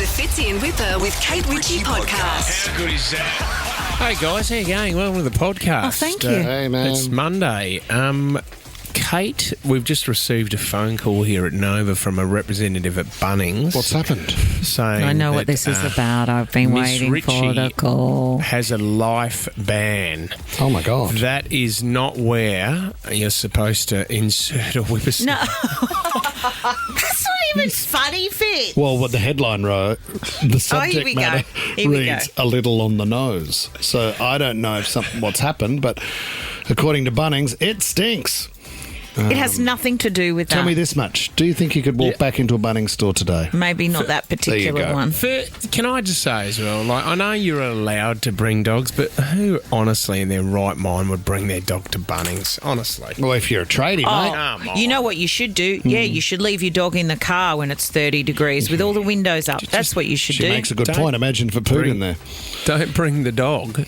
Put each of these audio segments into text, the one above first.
is the Fitzy and Whipper with Kate Ritchie podcast. How good is that? Hey guys, how you going? Welcome to the podcast. Oh, thank you. Hey, man. It's Monday. Kate, we've just received a phone call here at Nova from a representative at Bunnings. What's happened? Saying I know that, what this is about. I've been Miss waiting for the Ritchie call. has a life ban. Oh, my God. That is not where you're supposed to insert a whippersnapper. No. That's not even funny, Fit. Well, what the headline wrote, the here subject we go. matter Here we reads go. a little on the nose. So I don't know if what's happened, but according to Bunnings, it stinks. It has nothing to do with that. Tell me this much. Do you think you could walk back into a Bunnings store today? Maybe not that particular go. one. Can I just say as well, like, I know you're allowed to bring dogs, but who honestly in their right mind would bring their dog to Bunnings? Honestly. Well, if you're a tradie, mate. Come on. You know what you should do? Yeah, you should leave your dog in the car when it's 30 degrees with all the windows up. That's what you should She do. makes a good Don't point. Imagine for poop in there. Don't bring the dog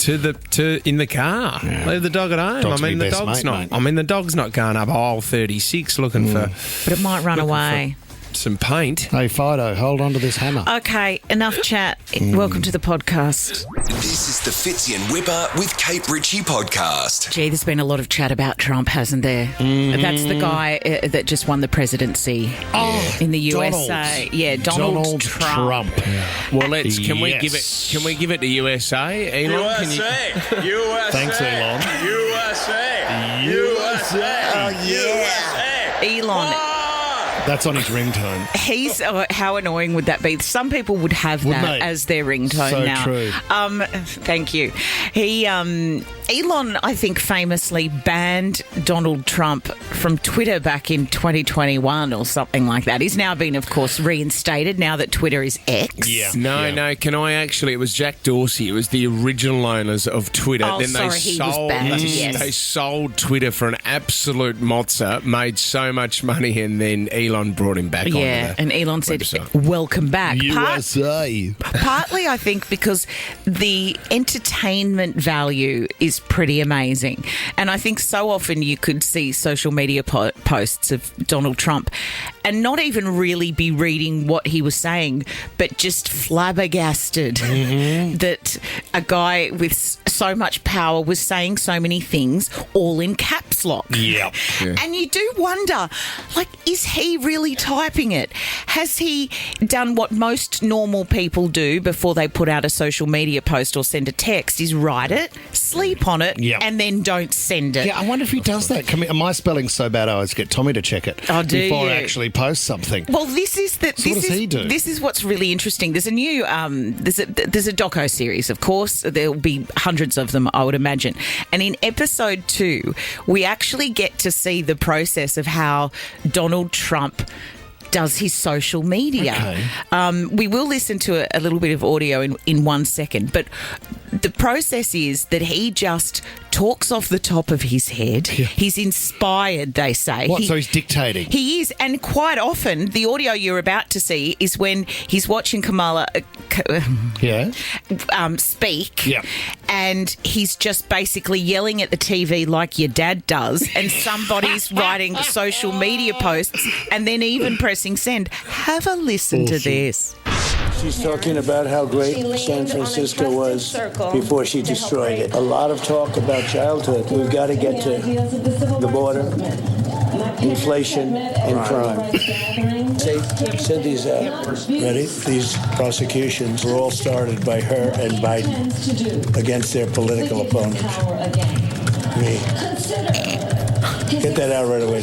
in the car. Yeah. Leave the dog at home. Dog's I mean, my the best dog's mate, not. mate. I mean, the dog's not going up aisle 36 looking for But it might run away. some paint. Hey, Fido, hold on to this hammer. Okay, enough chat. Welcome to the podcast. This is the Fitzy and Whipper with Kate Ritchie podcast. Gee, there's been a lot of chat about Trump, hasn't there? That's the guy that just won the presidency in the USA. Yeah, Donald Trump. Well, can we give it to USA? Elon, can you? USA. Thanks, Elon. Elon. That's on his ringtone. He's how annoying would that be? Some people would have Wouldn't that they? as their ringtone So now. true. Thank you. Elon, I think, famously banned Donald Trump from Twitter back in 2021 or something like that. He's now been, of course, reinstated now that Twitter is X. Yeah. No. Can I actually? It was Jack Dorsey. It was the original owners of Twitter. Oh, then sorry, they he was sold. banned, yes. They sold Twitter for an absolute mozza. Made so much money, and then Elon brought him back. Yeah, onto the and Elon said, website. welcome back. USA. Partly, I think, because the entertainment value is pretty amazing. And I think so often you could see social media posts of Donald Trump and not even really be reading what he was saying, but just flabbergasted that a guy with so much power was saying so many things all in caps lock. Yep. Yeah. And you do wonder, like, is he really typing it? Has he done what most normal people do before they put out a social media post or send a text, is write it, sleep on it, Yep. and then don't send it? Yeah, I wonder if he does that. My spelling's so bad I always get Tommy to check it Oh, do before I you? actually post something. Well, this is the. So what does he do? This is what's really interesting. There's a new there's a doco series. Of course, there'll be hundreds of them, I would imagine. And in episode 2, we actually get to see the process of how Donald Trump does his social media. Okay. We will listen to a little bit of audio in 1 second, but the process is that he just talks off the top of his head. Yeah. He's inspired, they say. What? So he's dictating? He is, and quite often the audio you're about to see is when he's watching Kamala Yeah. speak, Yeah. and he's just basically yelling at the TV like your dad does, and somebody's writing social media posts and then even pressing send. Have a listen to this. She's talking about how great San Francisco was before she destroyed it. A lot of talk about childhood. We've got to get to the border, inflation, and crime. Send these out. Ready? These prosecutions were all started by her and Biden against their political opponents. Me. Get that out right away.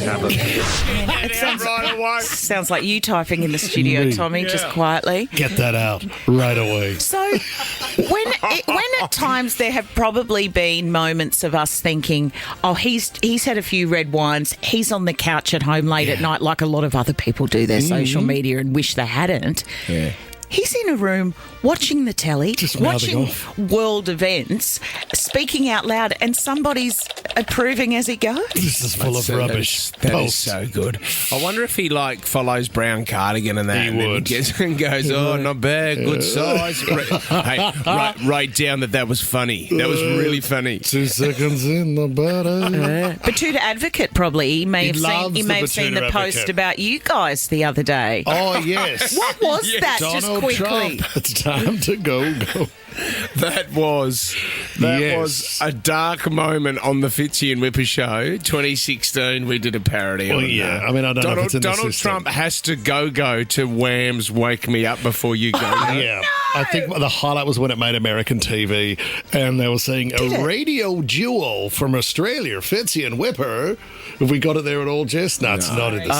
It sounds like you typing in the studio, Tommy, just quietly. Get that out right away. So when at times there have probably been moments of us thinking, oh, he's had a few red wines, he's on the couch at home late at night like a lot of other people do their social media and wish they hadn't. Yeah. He's in a room watching the telly, Just mouthing watching off. world events, speaking out loud, and somebody's approving as he goes. This is full of rubbish. That is Post. so good. I wonder if he follows Brown Cardigan and that. He and then would. Gets and goes, oh, not bad, good size. Hey, write down that was funny. That was really funny. 2 seconds in the butter. Batuta Advocate probably. He may He have loves seen the the Batuta post Advocate. about you guys the other day. Oh, yes. What was that? Just Donald quickly. Trump. It's time to go. That was a dark moment on the Fitzy and Whipper show. 2016, we did a parody Well, on yeah. I mean, I don't know if it's in the Donald system. Trump has to go to Wham's Wake Me Up Before You Go. Yeah. I think the highlight was when it made American TV and they were saying a radio duel from Australia, Fitzy and Whipper. If we got it there at all, Jess? No, it's not in the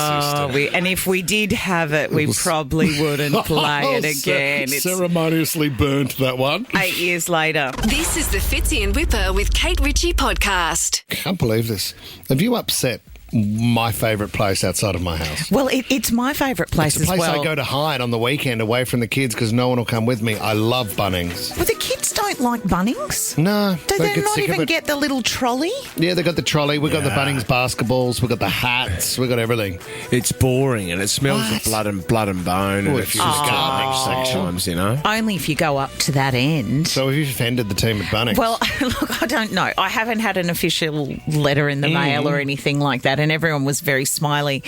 system. And if we did have it, we probably wouldn't play it again. It's Ceremoniously burnt that one. 8 years later. This is the Fitzy and Whipper with Kate Ritchie podcast. Can't believe this. Have you upset my favourite place outside of my house? Well, it's my favourite place It's a place as well. I go to hide on the weekend away from the kids because no one will come with me. I love Bunnings. Well, the kids don't like Bunnings. No. Do they get not sick of even it. get the little trolley? Yeah, they got the trolley. We got the Bunnings basketballs. We got the hats. We got everything. It's boring and it smells of blood and bone. And it's it's just just garbage section. sometimes, you know. Only if you go up to that end. So have you offended the team at Bunnings? Well, look, I don't know. I haven't had an official letter in the mail or anything like that, and everyone was very smiley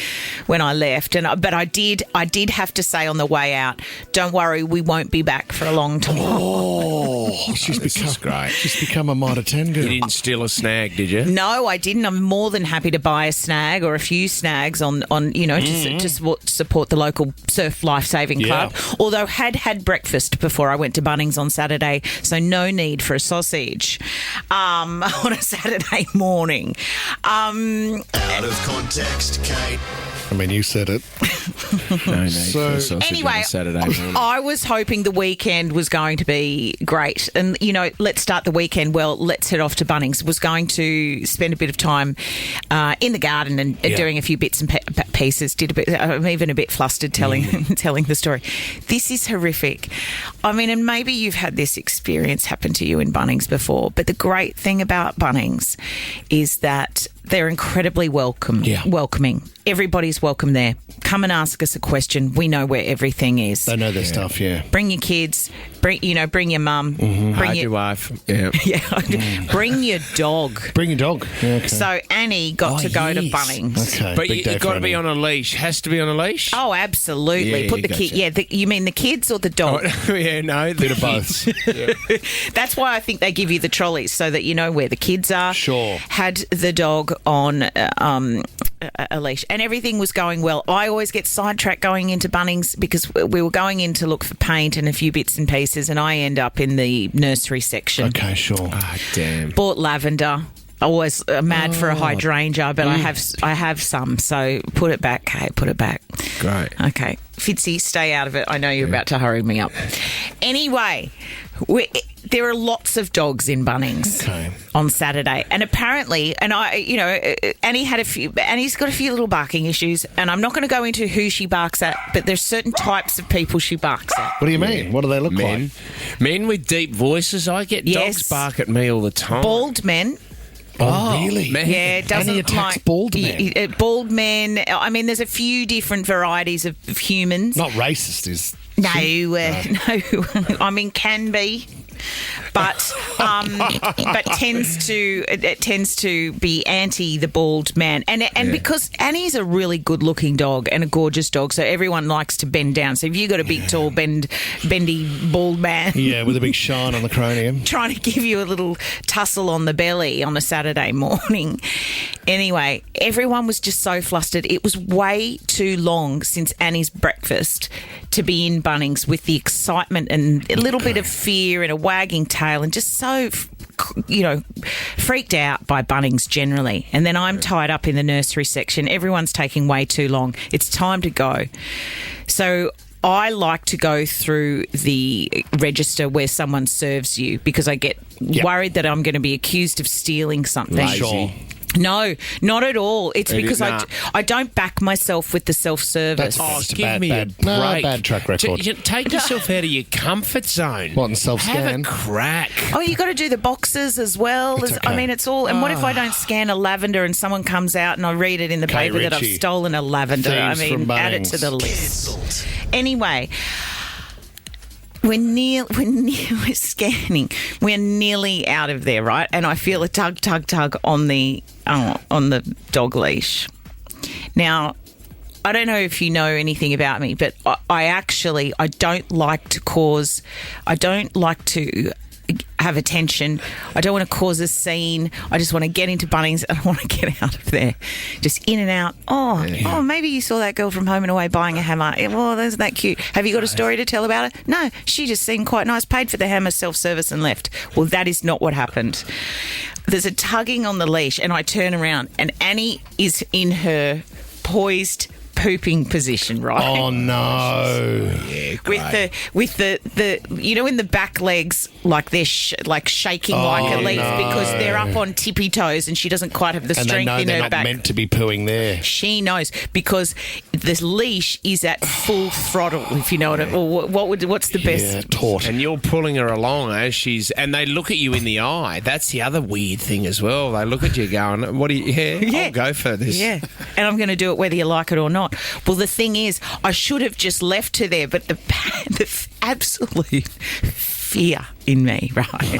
when I left. But I did have to say on the way out, don't worry, we won't be back for a long time. oh, she's become a Mitre 10 girl. You didn't steal a snag, did you? No, I didn't. I'm more than happy to buy a snag or a few snags on to support the local surf life-saving club. Although had breakfast before I went to Bunnings on Saturday, so no need for a sausage on a Saturday morning. Out of context, Kate. I mean, you said it. No, So- Anyway, Saturday morning. I was hoping the weekend was going to be great. And, let's start the weekend. Well, let's head off to Bunnings. Was going to spend a bit of time in the garden and doing a few bits and pieces. I'm even a bit flustered telling the story. This is horrific. I mean, and maybe you've had this experience happen to you in Bunnings before, but the great thing about Bunnings is that they're incredibly welcoming. Everybody's welcome there. Come and ask us a question. We know where everything is. They know their stuff, yeah. Bring your kids. Bring your mum. Bring Hide your wife. Yeah. Bring your dog. Bring your dog. Yeah, okay. So Annie got to go to Bunnings. Okay, But big day you for got to be Annie. on a leash. Has to be on a leash. Oh, absolutely. Yeah, Put the gotcha. kid. Yeah, you mean the kids or the dog? Yeah, no. Bit of both. That's why I think they give you the trolleys so that you know where the kids are. Sure. Had the dog on a leash and everything was going well. I always get sidetracked going into Bunnings because we were going in to look for paint and a few bits and pieces, and I end up in the nursery section. Okay, sure. Ah, damn. Bought lavender. I was mad for a hydrangea, but I have some, so put it back, Kate. Put it back. Great. Okay. Fitzy, stay out of it. I know you're about to hurry me up. Anyway, there are lots of dogs in Bunnings on Saturday, and apparently, Annie's got a few little barking issues, and I'm not going to go into who she barks at, but there's certain types of people she barks at. What do you mean? What do they look like? Men with deep voices. I get dogs bark at me all the time. Bald men. Oh, really? Man. Yeah, it doesn't Annie attacks like bald men. Bald men. I mean, there's a few different varieties of humans. Not racist, is... No. I mean, can be, but tends to be anti the bald man, and because Annie's a really good looking dog and a gorgeous dog, so everyone likes to bend down. So if you got a big tall bendy bald man, Yeah, with a big shine on the cranium. trying to give you a little tussle on the belly on a Saturday morning. Anyway, everyone was just so flustered. It was way too long since Annie's breakfast to be in Bunnings with the excitement and a little bit of fear and a wagging tail and just so, freaked out by Bunnings generally. And then I'm tied up in the nursery section. Everyone's taking way too long. It's time to go. So I like to go through the register where someone serves you because I get worried that I'm going to be accused of stealing something. Sure. No, not at all. It's It because is- I don't back myself with the self-service. That's Give me a break. bad track record. Take yourself out of your comfort zone. What, and self-scan? Have a crack. Oh, you got to do the boxes as well. It's okay. I mean, it's all. And what if I don't scan a lavender and someone comes out and I read it in the Kate paper that I've Ritchie. stolen a lavender? I Thieves from mean, add it to Bunnings. the list. Anyway. We're scanning. We're nearly out of there, right? And I feel a tug on the dog leash. Now, I don't know if you know anything about me, but I don't like to have attention. I don't want to cause a scene. I just want to get into Bunnings and I want to get out of there. Just in and out. Oh, maybe you saw that girl from Home and Away buying a hammer. Well, isn't that cute? Have you got a story to tell about it? No, she just seemed quite nice, paid for the hammer, self-service and left. Well, that is not what happened. There's a tugging on the leash and I turn around and Annie is in her poised pooping position, right? Oh no! Yeah, with the you know, in the back legs, like they're shaking like a leaf because they're up on tippy toes and she doesn't quite have the And they strength know in they're her not back. meant to be pooing there. She knows because the leash is at full throttle. If you know what, what's the best? Yeah, taut. And you're pulling her along as and they look at you in the eye. That's the other weird thing as well. They look at you going, "What do you? Yeah, I'll go for this." Yeah, and I'm going to do it whether you like it or not. Well, the thing is, I should have just left her there, but the absolute fear in me, right?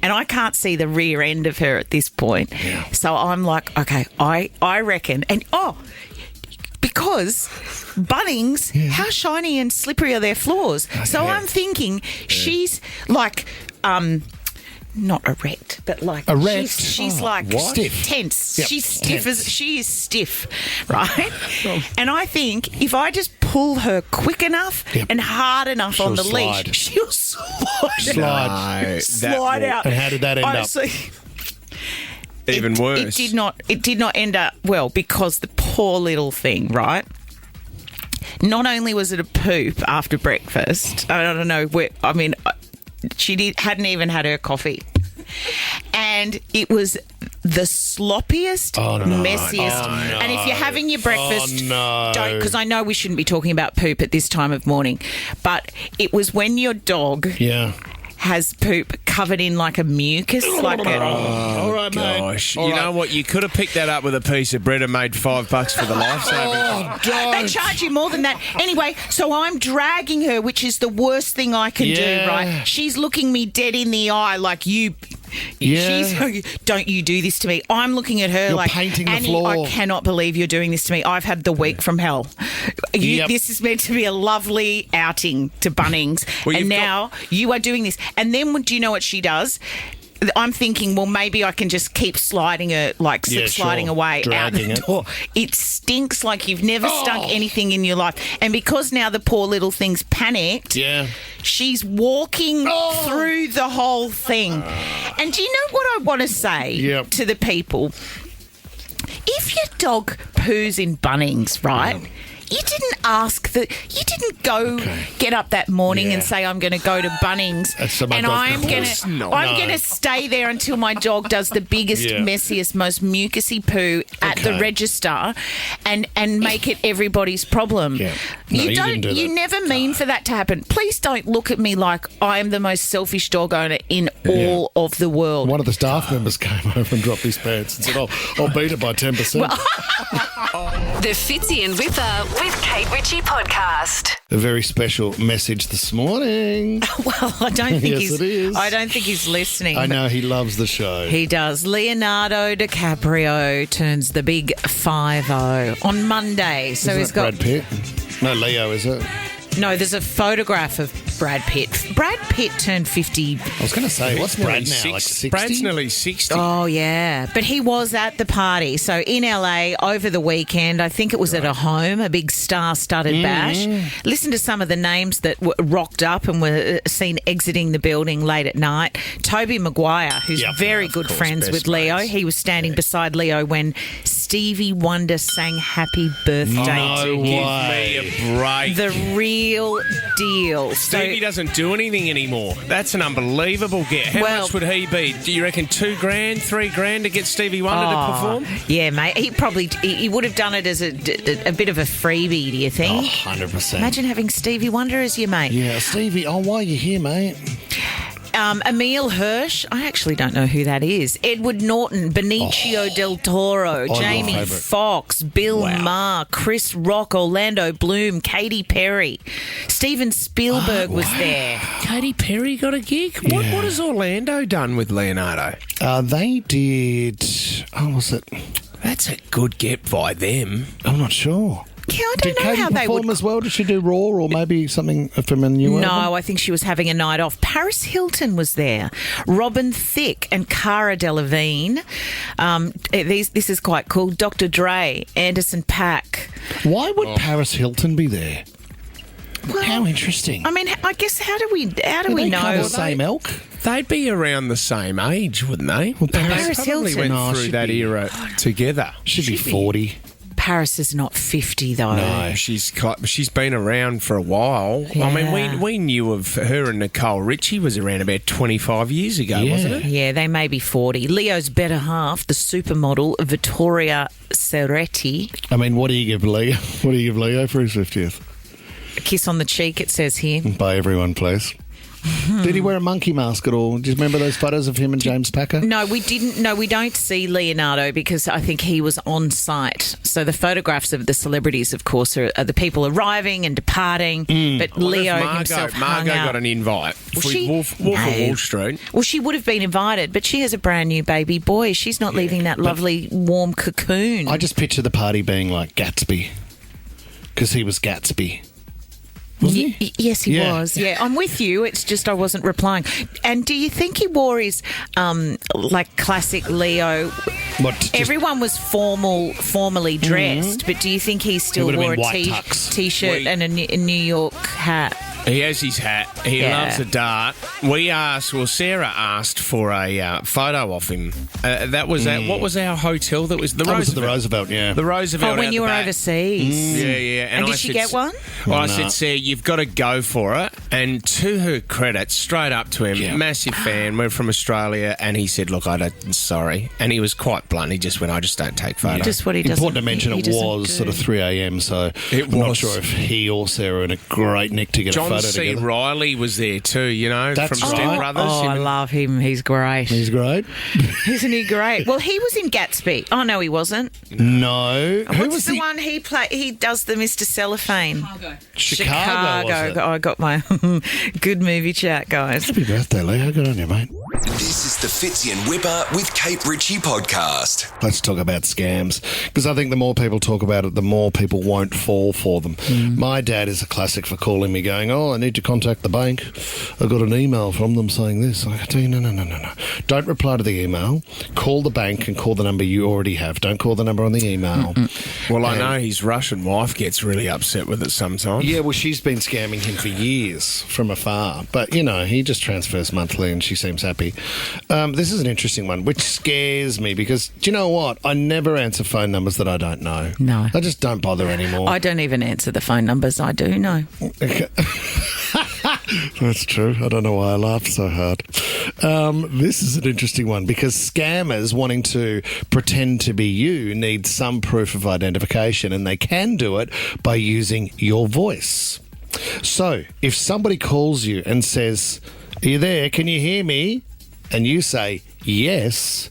And I can't see the rear end of her at this point. Yeah. So I'm like, okay, I reckon, and because Bunnings, how shiny and slippery are their floors? So I'm thinking she's like, not erect, but like Erect? She's like Stiff. tense. Yep. She's stiff she is stiff, right? And I think if I just pull her quick enough and hard enough on the She'll leash, slide. she'll slide out. And how did that end up? Honestly, Even worse. It did not end up well because the poor little thing, right? Not only was it a poop after breakfast, I don't know where. I mean, hadn't even had her coffee, and it was the sloppiest, messiest. And if you're having your breakfast, don't, because I know we shouldn't be talking about poop at this time of morning, but it was when your dog has poop covered in like a mucus, like a. All right, mate. Gosh, you know what? You could have picked that up with a piece of bread and made $5 for the lifesaving. They charge you more than that. Anyway, so I'm dragging her, which is the worst thing I can do, right? She's looking me dead in the eye like you. Don't you do this to me. I'm looking at her You're like, painting the Annie, floor. I cannot believe you're doing this to me. I've had the week from hell. This is meant to be a lovely outing to Bunnings. Well, and now you are doing this. And then do you know what she does? I'm thinking, well, maybe I can just keep sliding her, like sliding away Dragging out the door. It stinks like you've never stunk anything in your life. And because now the poor little thing's panicked, she's walking through the whole thing. And do you know what I want to say to the people? If your dog poos in Bunnings, right? You didn't you didn't go get up that morning and say, I'm going to go to Bunnings and I'm going to stay there until my dog does the biggest, messiest, most mucusy poo at the register and make it everybody's problem. Yeah. No, you never mean for that to happen. Please don't look at me like I am the most selfish dog owner in all of the world. One of the staff members came over and dropped his pants and said, I'll beat it by 10%. The Fitzy and Whipper with Kate Ritchie podcast. A very special message this morning. Well, I don't think Yes, it is. I don't think he's listening. I know he loves the show. He does. Leonardo DiCaprio turns the big 5-0 on Monday. So Isn't he's that got Brad Pitt? No, Leo, is it? No, there's a photograph of Brad Pitt. Brad Pitt turned 50. I was going to say, what's Brad now? Like 60? Brad's nearly 60. Oh, yeah. But he was at the party. So in LA over the weekend, I think it was at a home, a big star-studded bash. Listen to some of the names that rocked up and were seen exiting the building late at night. Toby Maguire, who's very good friends with Leo. He was standing beside Leo when Stevie Wonder sang Happy Birthday to him. Give me a break. The real deal. Stevie Stevie doesn't do anything anymore. That's an unbelievable get. How much would he be? Do you reckon $2,000, $3,000 to get Stevie Wonder to perform? Yeah, mate. He would have done it as a bit of a freebie, do you think? 100%. Imagine having Stevie Wonder as your mate. Yeah, Stevie, why are you here, mate? Emile Hirsch, I actually don't know who that is. Edward Norton, Benicio del Toro, Jamie Foxx, Bill Maher, Chris Rock, Orlando Bloom, Katy Perry. Steven Spielberg was there. Katy Perry got a gig? What has Orlando done with Leonardo? They did... Oh, was it... That's a good get by them. I'm not sure. Yeah, I don't Did know Katie how they perform would. as well? Did she do Raw or maybe something from a new album? No, I think she was having a night off. Paris Hilton was there. Robin Thicke and Cara Delevingne. This is quite cool. Dr. Dre, Anderson .Paak. Why would Paris Hilton be there? Well, how interesting. I mean, I guess how do we know? Kind of same elk. They'd be around the same age, wouldn't they? Well, Paris they probably Hilton. went through that era together. She'd be 40. Paris is not 50 though. No, she's been around for a while. Yeah. I mean, we knew of her and Nicole Richie was around about 25 years ago, wasn't it? Yeah, they may be 40. Leo's better half, the supermodel Vittoria Ceretti. I mean, what do you give Leo? What do you give Leo for his 50th? A kiss on the cheek, it says here. By everyone, please. Did he wear a monkey mask at all? Do you remember those photos of him and James Packer? No, we didn't. No, we don't see Leonardo because I think he was on site. So the photographs of the celebrities, of course, are the people arriving and departing. But Leo himself hung out. got an invite. Wolf of Wall Street. Well, she would have been invited, but she has a brand new baby boy. She's not leaving that lovely warm cocoon. I just picture the party being like Gatsby because he was Gatsby. Yes, he was. Yeah, I'm with you. It's just I wasn't replying. And do you think he wore his like classic Leo? Everyone was formally dressed, but do you think he still wore a t-shirt and a New York hat? He has his hat. He loves a dart. Sarah asked for a photo of him. That was what was our hotel? That was the Roosevelt. Was the Roosevelt, yeah. The Roosevelt. Oh, when you were overseas. Yeah. And did she get one? Well, I said, Sarah, you've got to go for it. And to her credit, straight up to him, massive fan. We're from Australia, and he said, "Look, sorry." And he was quite blunt. He just went, "I just don't take photos." Just what he does. Important to mention, it was sort of 3 a.m. So I'm not sure if he or Sarah were in a great nick to get a photo together. John C. Reilly was there too, That's from right. Step Brothers. Oh, I love him. He's great. He's great. Isn't he great? Well, he was in Gatsby. Oh, no, he wasn't. No. Who was the one he played? He does the Mr. Cellophane. Chicago. Was it? Oh, I got my good movie chat, guys. Happy birthday, Leo. Good on you, mate. This is the Fitzy and Whipper with Kate Ritchie podcast. Let's talk about scams, because I think the more people talk about it, the more people won't fall for them. My dad is a classic for calling me going, "Oh, I need to contact the bank. I got an email from them saying this." I go, no. Don't reply to the email. Call the bank and call the number you already have. Don't call the number on the email. Well, I know his Russian wife gets really upset with it sometimes. Yeah, well, she's been scamming him for years from afar. But, he just transfers monthly and she seems happy. This is an interesting one, which scares me because, do you know what? I never answer phone numbers that I don't know. No. I just don't bother anymore. I don't even answer the phone numbers I do know. That's true. I don't know why I laughed so hard. This is an interesting one because scammers wanting to pretend to be you need some proof of identification, and they can do it by using your voice. So if somebody calls you and says, "Are you there? Can you hear me?" and you say yes,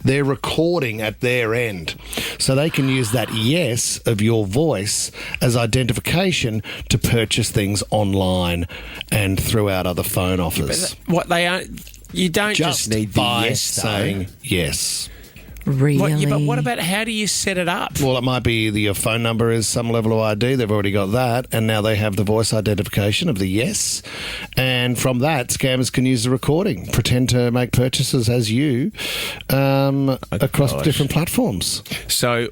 they're recording at their end. So they can use that yes of your voice as identification to purchase things online and throughout other phone offers. What they are, you don't just need the by yes saying yes. Really? But what about how do you set it up? Well, it might be your phone number is some level of ID. They've already got that. And now they have the voice identification of the yes. And from that, scammers can use the recording, pretend to make purchases as you across different platforms. So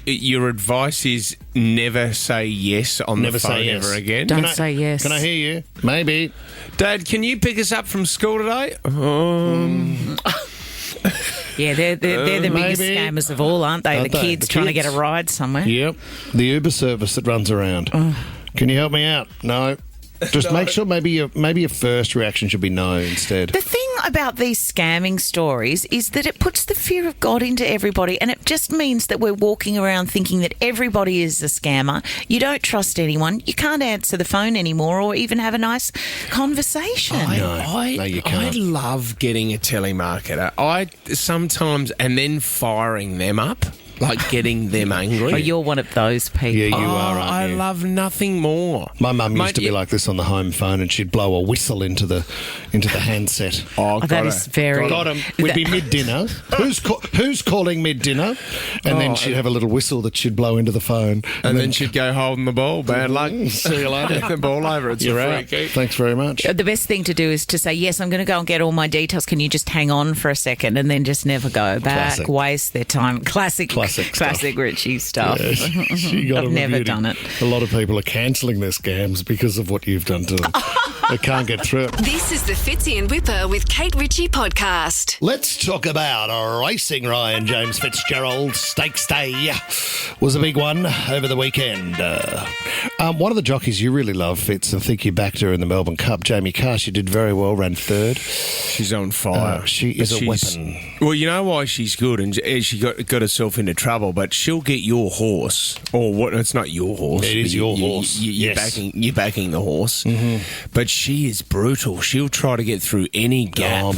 your advice is never say yes on the phone ever again? Don't say yes. Can I hear you? Maybe. Dad, can you pick us up from school today? Yeah, they're the biggest scammers of all, aren't they? The kids trying to get a ride somewhere. Yep. The Uber service that runs around. Can you help me out? No. Just make sure maybe your first reaction should be no instead. The thing about these scamming stories is that it puts the fear of God into everybody, and it just means that we're walking around thinking that everybody is a scammer. You don't trust anyone. You can't answer the phone anymore or even have a nice conversation. No, you can't. I love getting a telemarketer. And then firing them up. Like getting them angry. Oh, you're one of those people. Yeah, you are, aren't I you? love nothing more. My mum used to be like this on the home phone, and she'd blow a whistle into the handset. That is very... Got him. We'd be mid-dinner. Who's calling mid-dinner? And then she'd have a little whistle that she'd blow into the phone. And then she'd go holding the ball. Bad luck. See you later. The ball over. It's You're a out. free kick. Thanks very much. The best thing to do is to say, yes, I'm going to go and get all my details. Can you just hang on for a second? And then just never go back. Classic. Waste their time. Classic Richie stuff. Yeah, I've never done it. A lot of people are cancelling their scams because of what you've done to them. They can't get through it. This is the Fitzy and Whipper with Kate Ritchie podcast. Let's talk about racing. Ryan James Fitzgerald Stakes Day was a big one over the weekend. One of the jockeys you really love, Fitz, I think you backed her in the Melbourne Cup, Jamie Carr. She did very well, ran third. She's on fire. She is a weapon. Well, you know why she's good, and she got herself into trouble, but she'll get your horse, or what? It's not your horse. It is your horse. You're backing the horse. Mm-hmm. But she is brutal. She'll try to get through any gap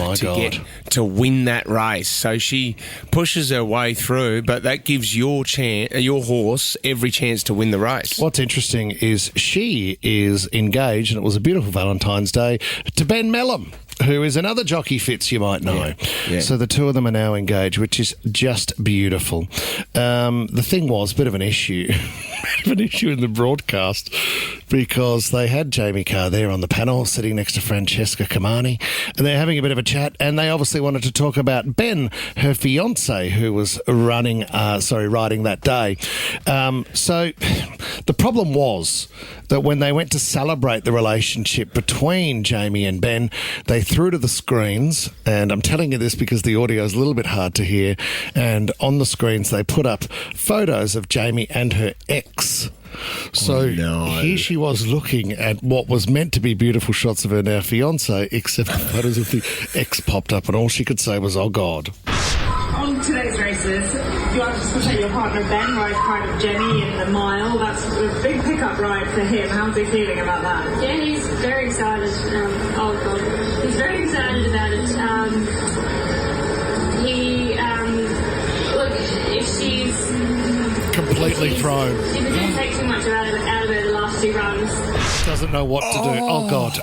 to win that race. So she pushes her way through, but that gives your horse every chance to win the race. What's interesting is she is engaged, and it was a beautiful Valentine's Day, to Ben Melham, who is another jockey, Fitz, you might know. Yeah. So the two of them are now engaged, which is just beautiful. The thing was, a bit of an issue. In the broadcast, because they had Jamie Carr there on the panel sitting next to Francesca Camani, and they're having a bit of a chat, and they obviously wanted to talk about Ben, her fiancé, who was riding that day. So the problem was that when they went to celebrate the relationship between Jamie and Ben, they threw to the screens, and I'm telling you this because the audio is a little bit hard to hear, and on the screens they put up photos of Jamie and her ex. So here she was looking at what was meant to be beautiful shots of her now fiancé, except the photos of the ex popped up, and all she could say was, "Oh God." On today's races, you have to protect your partner Ben, rides part of Jenny in the mile. That's a big pickup ride for him. How's he feeling about that? Yeah, he's very excited. He's very excited about it. If she's completely thrown. She didn't take too much out of her the last two runs. Doesn't know what to do. Oh God.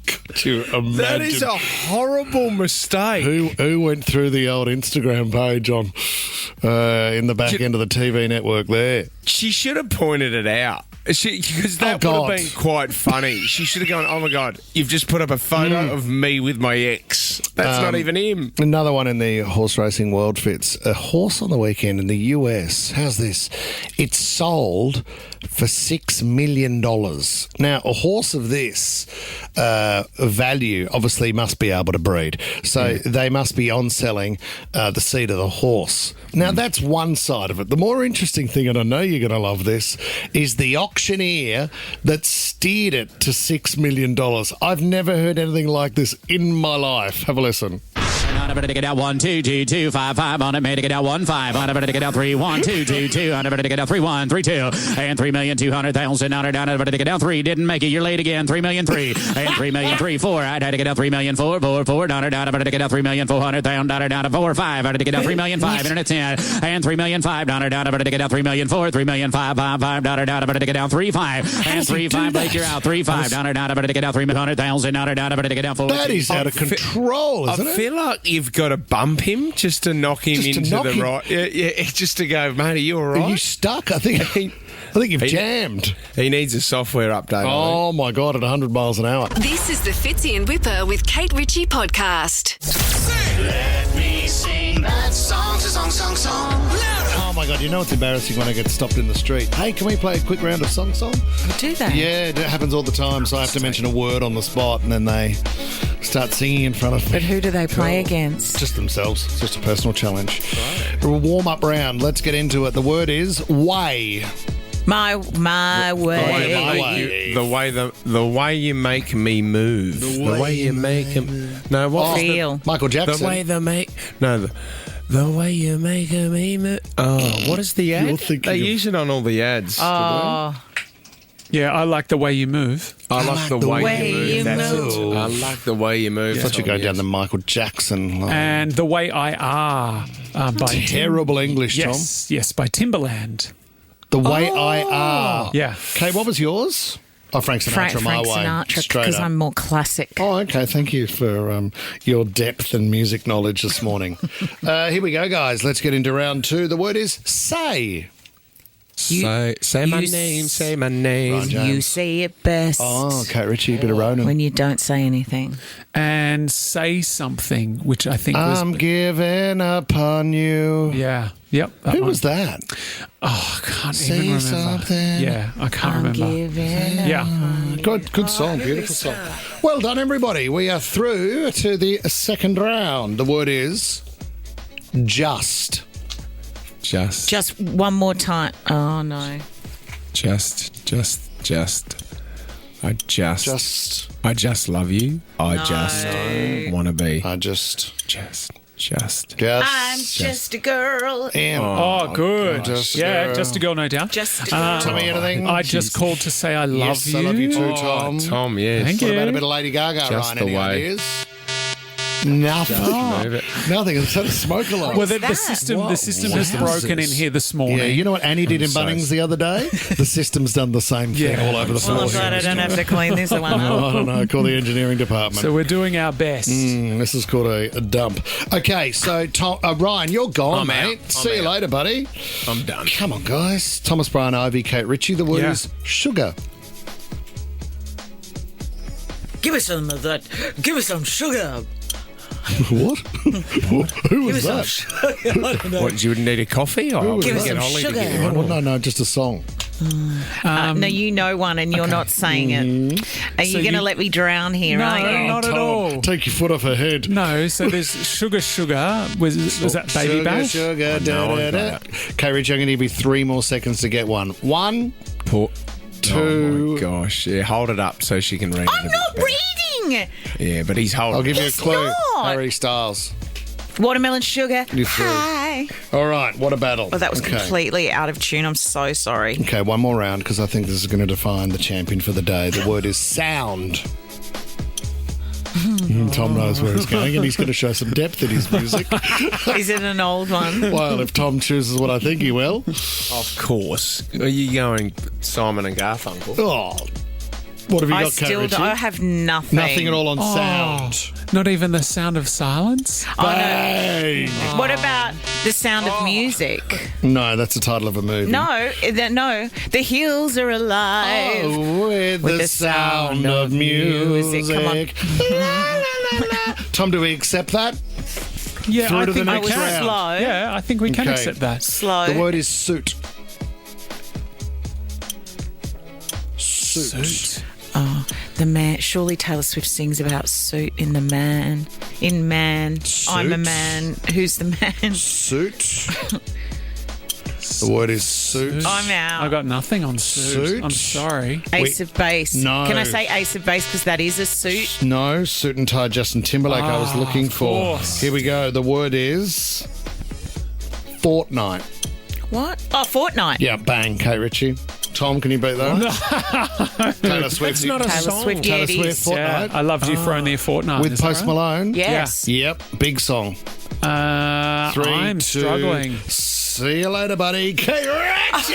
Could you imagine? That is a horrible mistake. Who went through the old Instagram page on in the back end of the TV network there? She should have pointed it out. Because that would have been quite funny. She should have gone, "Oh my God, you've just put up a photo of me with my ex. That's not even him." Another one in the horse racing world, Fitz. A horse on the weekend in the US. How's this? It sold for $6 million. Now, a horse of this value obviously must be able to breed. So they must be on selling the seed of the horse. Now, that's one side of it. The more interesting thing, and I know you're going to love this, is the auctioneer that steered it to $6 million. I've never heard anything like this in my life. Have a listen. I'm going to get out 1 2 2 2 5 5 on it, made to get out 1 5. I'm going to get out 3 1 2 2 2. I'm going to get out 3 1 3 2 and 3,200,000 on it down. I'm going to get out 3. Didn't make it. You're late again. 3,000,003 and 3,000,003 4. I had to get out 3,000,004 4 4 down. I'm going to get out 3,400,000 down to 4 5. I had to get out 3,000,005 internet 10 and 3,005 down. I'm going to get out 3,000,004 3,005 5 5 down. I'm going to get out 3 5 and 3 5. Blake, you're out 3 5 down. I'm going to get out 300,000 down. I'm going to get out 4. That is out of control, isn't it? I feel like you've got to bump him just to knock him into the right. Yeah, just to go, mate, are you all right? Are you stuck? I think you've jammed. He needs a software update. Oh, my God, at 100 miles an hour. This is the Fitzy and Whipper with Kate Ritchie podcast. Let me sing that song. Oh, my God, you know it's embarrassing when I get stopped in the street. Hey, can we play a quick round of song? Do they? Yeah, it happens all the time, so I have to mention a word on the spot, and then they start singing in front of me. But who do they play against? Just themselves. It's just a personal challenge. Right. A warm-up round. Let's get into it. The word is way. My way. The way you make me move. The way you make him. No, what was Feel. Michael Jackson. the way they make? No, the way you make me move. Oh, what is the ad? They use it on all the ads. Oh, Yeah, I like the way you move. I like the way you move. That's move. it. I like the way you move. I thought you go down the Michael Jackson line. And the way I are by Terrible English, Tom. Yes, by Timbaland. The way I are. Yeah. Okay, what was yours? Oh, Frank Sinatra, My Frank Way. Sinatra, Straight because up. I'm more classic. Oh, okay. Thank you for your depth and music knowledge this morning. Here we go, guys. Let's get into round 2. The word is say. Say my name. Say my name. Right, James. You say it best. Oh, Kate Ritchie, a bit of Ronan. When you don't say anything. And say something, which I think was... I'm giving up on you. Yeah. Yep. Who was that? Oh, I can't Say even remember. something. Yeah, I can't remember. Yeah. Good song. Beautiful song. Well done, everybody. We are through to the second round. The word is just. Just one more time. Oh, no. Just. I just love you. I just want to be. Just. I'm just a girl. And Oh, good. Just a yeah, girl. just a girl, no doubt. Just a girl. Tell me anything. I just called to say I love Yes, you. I love you too, Tom. Tom, yes. Thank What you. about a bit of Lady Gaga, Just Ryan? the Any way. ideas? Nothing. Move it. Nothing. It's sort of smoke alarm. Well, the system has broken in here this morning. Yeah, you know what Annie did in so- Bunnings the other day? The system's done the same thing Yeah. all over the floor. Well, I'm glad I don't have to clean this one. No, I don't know. Call the engineering department. So we're doing our best. This is called a dump. Okay, so Tom, Ryan, you're gone, I'm mate. out. See you later, buddy. I'm done. Come on, guys. Thomas Bryan, Ivy, Kate Ritchie. The word Yeah. is sugar. Give us some of that. Give us some sugar. What? Who was that? What, you would need a coffee? Or Give us get some Holly to sugar. get you one? No, just a song. No, you know one and you're not saying it. Are you going to let me drown here, No, are you? not at all. Take your foot off her head. No, so there's sugar. Was that Baby Sugar, Bash? sugar, No, I da. got Kate Ritchie, I'm going to give you 3 more seconds to get one. 1, Oh 2. my gosh. Yeah, hold it up so she can read it. I'm a not bit better. reading. Yeah, but he's holding I'll give you a It's clue. not. Harry Styles. Watermelon sugar. You threw. Hi. All right, what a battle. Well, that was Okay. completely out of tune. I'm so sorry. Okay, one more round because I think this is going to define the champion for the day. The word is sound. Tom knows where he's going and he's going to show some depth in his music. Is it an old one? Well, if Tom chooses what I think he will. Of course. Are you going Simon and Garfunkel? Oh, what have you I got, Kate still Ritchie? I have nothing. Nothing at all on sound. Not even the sound of silence? Bang! What about the sound of music? No, that's the title of a movie. No, the hills are alive. Oh, with the sound of music. Come on. La, la, la, la. Tom, do we accept that? Yeah, Through I to the think next we can. round. Slow. Yeah, I think we can Okay. accept that. Slow. The word is suit. Suit. Oh, the man. Surely Taylor Swift sings about suit in the man. In man. I'm a Suit? man. Who's the man? Suit. The word is suit. I'm out. I got nothing on suit. Suit? I'm sorry. Ace of Base. No. Can I say Ace of Base because that is a suit? No, suit and tie Justin Timberlake I was looking of for. course. Here we go. The word is fortnight. What? Oh, Fortnite. Yeah, bang, Kate Ritchie. Tom, can you beat that? Taylor Swift. That's not a Taylor song. Swift. Yeah, Taylor it Swift, is. Fortnite. Yeah, I loved you for only a fortnight. With is that Post right? Malone. Yes. Yep, big song. 3, I'm 2. struggling. See you later, buddy. Kate Ritchie!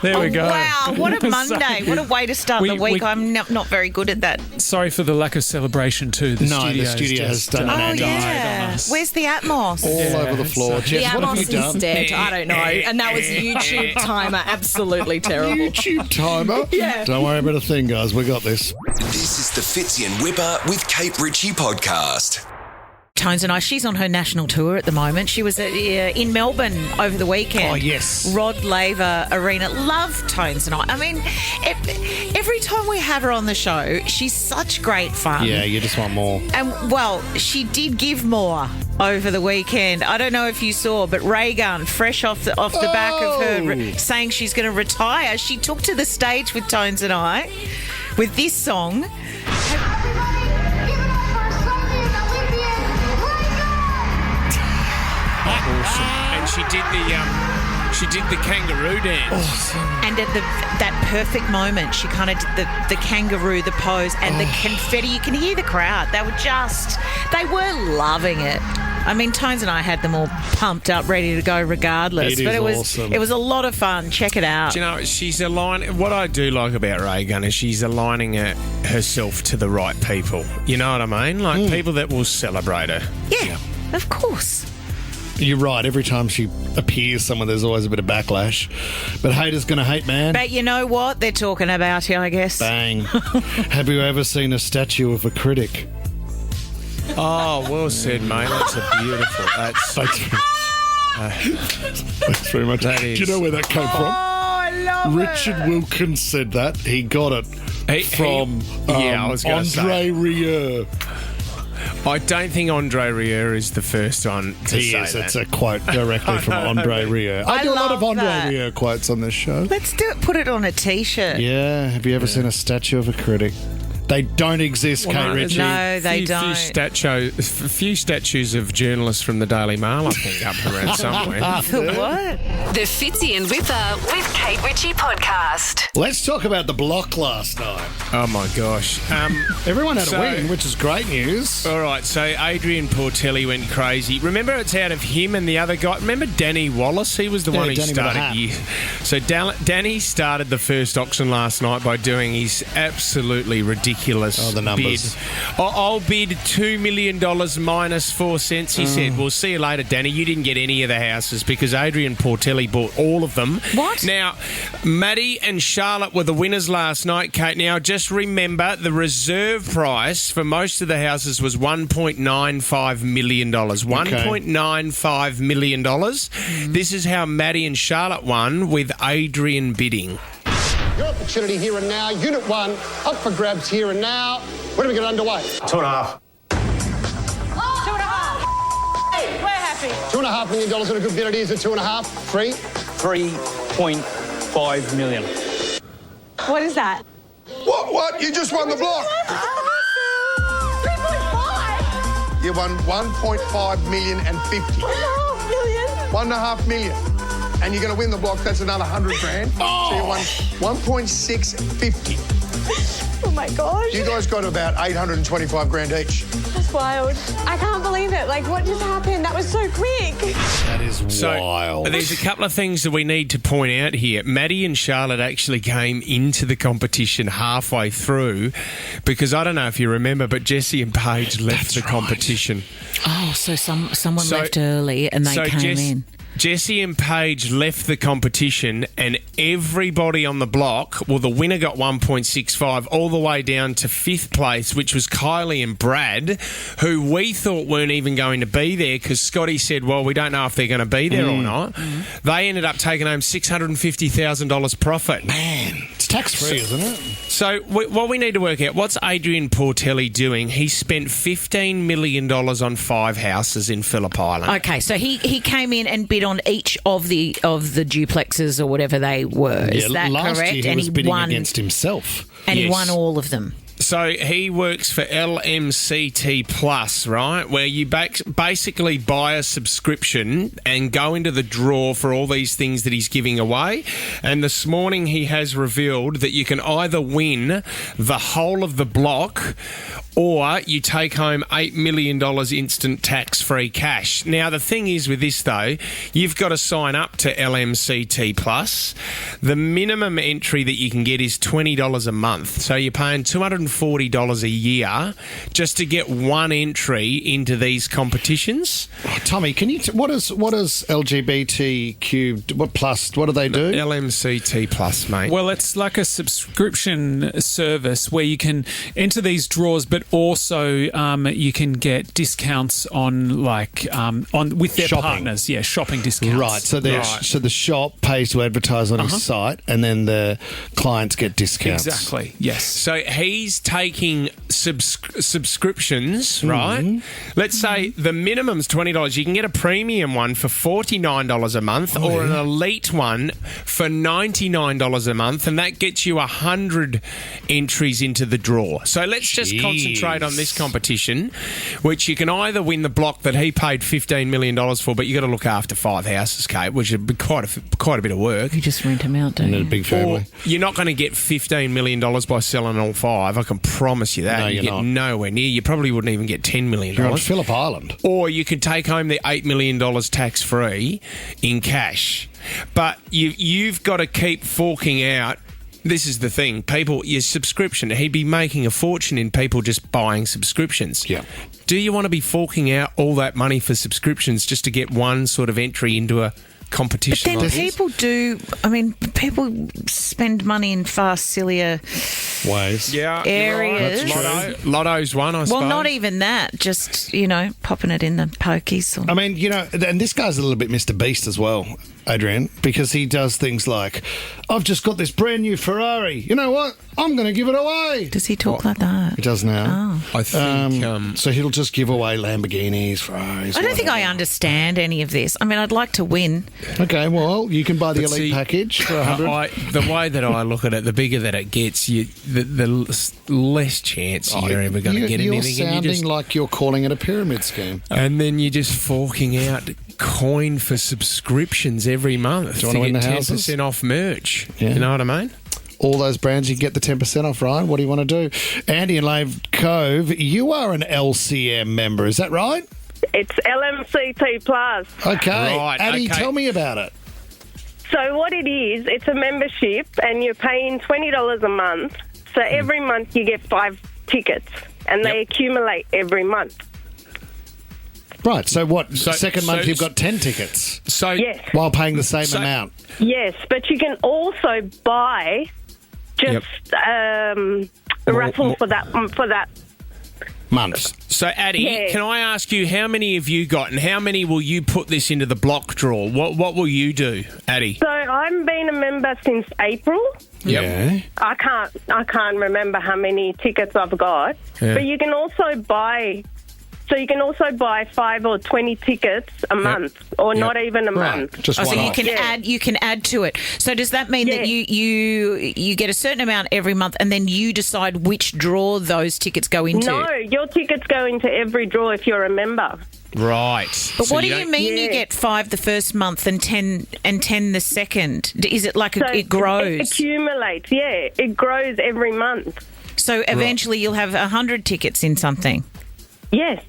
There we go. Wow, what a Monday. Sorry. What a way to start the We- week. I'm not very good at that. Sorry for the lack of celebration too. The No, the studio's studio has just, done an Oh, annual. yeah. on us. Where's the Atmos? All over the floor. it's, Jess, what have you done? dead. I don't know. And that was YouTube timer. Absolutely terrible. YouTube timer? Yeah. Don't worry about a thing, guys. We got this. This is the Fitzy and Whipper with Kate Ritchie podcast. Tones and I. She's on her national tour at the moment. She was in Melbourne over the weekend. Oh, yes. Rod Laver Arena. Love Tones and I. I mean, every time we have her on the show, she's such great fun. Yeah, you just want more. And, well, she did give more over the weekend. I don't know if you saw, but Raygun, fresh off the back of her saying she's going to retire, she took to the stage with Tones and I with this song. Awesome. And she did the kangaroo dance. Awesome. And at that perfect moment, she kind of did the kangaroo, the pose, and the confetti. You can hear the crowd. They were loving it. I mean, Tones and I had them all pumped up, ready to go regardless. It was awesome. It was a lot of fun. Check it out. Do you know, she's aligning. What I do like about Reagan is she's aligning herself to the right people. You know what I mean? Like people that will celebrate her. Yeah, of course. You're right. Every time she appears somewhere, there's always a bit of backlash. But haters going to hate, man. But you know what? They're talking about you, I guess. Bang. Have you ever seen a statue of a critic? Oh, well said, mate. That's a beautiful. Thanks very much. That is. Do you know where that came from? I love Richard Wilkins said that. He got it from I was gonna Andre Rieu. I don't think Andre Rieu is the first one to say that. It's a quote directly from Andre Rieu. I do a lot of Andre Rieu quotes on this show. Let's do it. Put it on a T-shirt. Yeah. Have you ever seen a statue of a critic? They don't exist, Kate Ritchie. No, they don't. Few statues of journalists from the Daily Mail, I think, up around somewhere. What? The Fitzy and Whipper with Kate Ritchie podcast. Let's talk about the block last night. Oh, my gosh. Everyone had a win, which is great news. All right, so Adrian Portelli went crazy. Remember, it's out of him and the other guy. Remember Danny Wallace? He was the one who started. So Danny started the first auction last night by doing his absolutely ridiculous the numbers. bid. I'll bid $2 million minus 4 cents. He said, "We'll see you later, Danny. You didn't get any of the houses because Adrian Portelli bought all of them." What? Now, Maddie and Charlotte were the winners last night, Kate. Now, just remember the reserve price for most of the houses was $1.95 million. $1.95 million. This is how Maddie and Charlotte won with Adrian bidding. Your opportunity here and now. Unit 1 up for grabs here and now. When do we get underway? 2.5. Oh, 2.5. Hey, we're happy. $2.5 million and a good bid it is at 2.5. 3. 3.5 million. What is that? What? You just won the block. 3.5. You won 1.5 million and 50. 1.5 million. 1.5 million. And you're going to win the block. That's another 100 grand. So you won 1.650. Oh my gosh. You guys got about 825 grand each. That's wild. I can't believe it. Like, what just happened? That was so quick. That is wild. There's a couple of things that we need to point out here. Maddie and Charlotte actually came into the competition halfway through because I don't know if you remember, but Jessie and Paige left the competition. Oh, so someone left early and they came in. Jessie and Paige left the competition and everybody on the block, well, the winner got 1.65 all the way down to 5th place, which was Kylie and Brad, who we thought weren't even going to be there because Scotty said, well, we don't know if they're going to be there or not. They ended up taking home $650,000 profit. Man, it's tax-free, isn't it? So what we need to work out, what's Adrian Portelli doing? He spent $15 million on 5 houses in Phillip Island. Okay, so he came in and bid on each of the duplexes or whatever they were. Is that last correct? Year he was bidding against himself. And he won all of them. So he works for LMCT Plus, right, where you basically buy a subscription and go into the draw for all these things that he's giving away. And this morning he has revealed that you can either win the whole of the block or you take home $8 million instant tax-free cash. Now, the thing is with this, though, you've got to sign up to LMCT Plus. The minimum entry that you can get is $20 a month. So you're paying $240 a year just to get one entry into these competitions. Oh, Tommy, can you... what is LGBTQ... What plus? What do they do? LMCT Plus, mate. Well, it's like a subscription service where you can enter these draws, but But also, you can get discounts on with their Shopping. partners. Yeah, shopping discounts. Right. So the shop pays to advertise on his site, and then the clients get discounts. Exactly. Yes. So he's taking subscriptions, right? Let's say the minimum's $20. You can get a premium one for $49 a month, or an elite one for $99 a month, and that gets you 100 entries into the draw. So let's just concentrate on this competition, which you can either win the block that he paid $15 million for, but you got to look after 5 houses, Kate, which would be quite a bit of work. You just rent them out, don't you? A big family. Or you're not going to get $15 million by selling all 5. I can promise you that. No, you you're get not. nowhere near. You probably wouldn't even get $10 million. You're on Phillip Island. Or you could take home the $8 million tax-free in cash. But you've got to keep forking out. This is the thing. People, your subscription, he'd be making a fortune in people just buying subscriptions. Yeah. Do you want to be forking out all that money for subscriptions just to get one sort of entry into a competition? But then like people spend money in far sillier ways. Yeah, areas. Right. Lotto's one, I suppose. Well, not even that. Just, popping it in the pokies. Or... I mean, and this guy's a little bit Mr. Beast as well, Adrian, because he does things like, I've just got this brand new Ferrari. You know what? I'm going to give it away. Does he talk like that? He does now. Oh. I think... so he'll just give away Lamborghinis, Ferraris. I don't think I understand any of this. I mean, I'd like to win. Okay, well, you can buy the elite package for $100. The way that I look at it, the bigger that it gets, the less chance you're ever going to get anything. You're sounding like you're calling it a pyramid scheme. And then you're just forking out coin for subscriptions every month. Do you want to win the houses? 10% off merch. Yeah. You know what I mean? All those brands, you get the 10% off, Ryan. What do you want to do? Andy in Lave Cove, you are an LCM member, is that right? It's LMCT Plus. Okay. Right, Addy, okay. tell me about it. So what it is, it's a membership and you're paying $20 a month. So every month you get 5 tickets and they accumulate every month. Right, so second month you've got 10 tickets? So yes. While paying the same amount? Yes, but you can also buy just a raffle for that month. So, Addy, can I ask you, how many have you got and how many will you put this into the block draw? What will you do, Addy? So I've been a member since April. Yep. Yeah. I can't remember how many tickets I've got. Yeah. But you can also buy... So you can also buy 5 or 20 tickets a month, or not even a month. Just so you can add to it. So does that mean that you get a certain amount every month, and then you decide which draw those tickets go into? No, your tickets go into every draw if you're a member. Right. But what do you mean you get 5 the first month and 10 the second? Is it like it grows? It accumulates. Yeah, it grows every month. So eventually you'll have 100 tickets in something. Yes.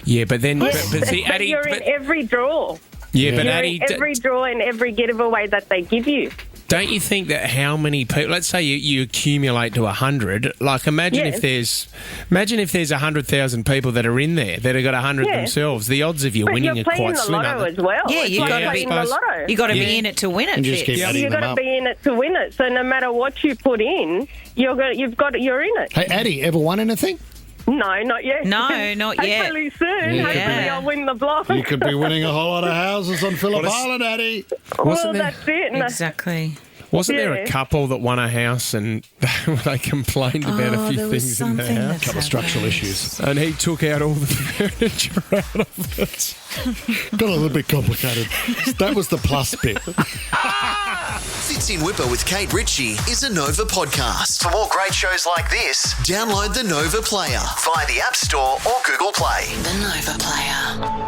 Yeah, but then... Yes, But see, Addy... you're in every draw. Yeah, but you're Addy... in every draw and every giveaway that they give you. Don't you think that how many people... Let's say you accumulate to 100. Like, imagine if there's 100,000 people that are in there that have got 100 themselves. The odds of you winning are quite slim. You're playing the lotto as well. Yeah, you've got to be in it to win it. You've got to be in it to win it. So no matter what you put in, you're in it. Hey, Addy, ever won anything? No, not yet. No, not yet. Hopefully soon. Yeah. Hopefully I'll win the block. You could be winning a whole lot of houses on Phillip Island, Addy. Well, that's it. Exactly. Wasn't there a couple that won a house and they complained about a few things in the house? A couple of structural issues. And he took out all the furniture out of it. Got a little bit complicated. That was the plus bit. Fits in Whipper with Kate Ritchie is a Nova podcast. For more great shows like this, download the Nova Player via the App Store or Google Play. The Nova Player.